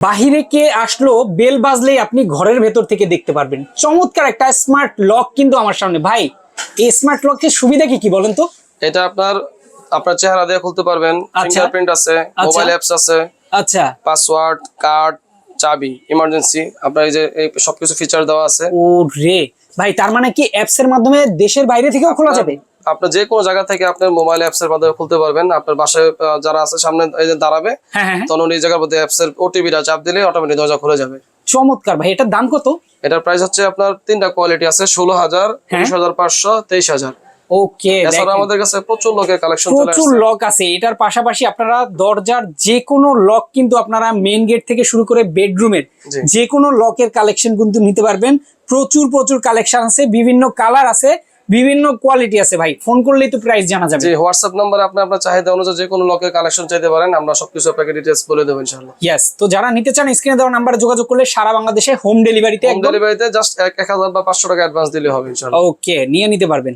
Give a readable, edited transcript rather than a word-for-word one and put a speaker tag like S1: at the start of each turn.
S1: বাহিরে কে আসলো বেল বাজলেই আপনি ঘরের ভেতর থেকে দেখতে পারবেন। চমৎকার একটা স্মার্ট লক কিন্তু আমার সামনে। ভাই এই স্মার্ট লকের সুবিধা কি কি বলেন তো?
S2: এটা আপনার আপনার চেহারা দিয়ে খুলতে পারবেন, ফিঙ্গারপ্রিন্ট আছে, মোবাইল অ্যাপস আছে,
S1: আচ্ছা
S2: পাসওয়ার্ড, কার্ড, চাবি, ইমার্জেন্সি, আপনার এই যে এই সবকিছু ফিচার দেওয়া আছে।
S1: ও রে ভাই, তার মানে কি অ্যাপস এর মাধ্যমে দেশের বাইরে থেকেও খোলা যাবে?
S2: আপনার যে কোনো জায়গা থেকে আপনার মোবাইল অ্যাপস এর মাধ্যমে খুলতে পারবেন। আপনার বাসায় যারা আছে সামনে এই যে দাঁড়াবে,
S1: হ্যাঁ হ্যাঁ হ্যাঁ।
S2: তখন এই জায়গার মধ্যে অ্যাপস এর ওটিপিটা চাপ দিলে অটোমেটিক দরজা খুলে যাবে।
S1: চমৎকার ভাই, এটার দাম কত?
S2: এটার প্রাইস হচ্ছে আপনার তিনটা কোয়ালিটি আছে, 16,000, 19,500, 23,000।
S1: ওকে,
S2: এছাড়া আমাদের কাছে প্রচুর লোকের কালেকশন চলে
S1: প্রচুর
S2: আসছে।
S1: লক আছে। এটার পাশাপাশি আপনারা দরজার যে কোনো লক কিন্তু আপনারা মেইন গেট থেকে শুরু করে বেডরুমের
S2: জি।
S1: যে কোনো লকের কালেকশন কিন্তু নিতে পারবেন। প্রচুর প্রচুর কালেকশন আছে, বিভিন্ন কালার আছে, বিভিন্ন কোয়ালিটি আছে। ভাই ফোন করলেই তো প্রাইস জানা যাবে।
S2: জি, হোয়াটসঅ্যাপ নাম্বারে আপনি আপনার চাহিদা অনুযায়ী যে কোনো লকের কালেকশন চাইতে পারেন, আমরা সবকিছু আপনাকে ডিটেইলস বলে দেব ইনশাআল্লাহ।
S1: ইয়েস, তো যারা নিতে চান স্ক্রিনে দেওয়া নাম্বারে যোগাযোগ করলে সারা বাংলাদেশে হোম ডেলিভারিতে
S2: হোম ডেলিভারিতে জাস্ট 1,000 বা 500 টাকা অ্যাডভান্স দিলে হবে ইনশাআল্লাহ।
S1: ওকে, নিয়ে নিতে পারবেন।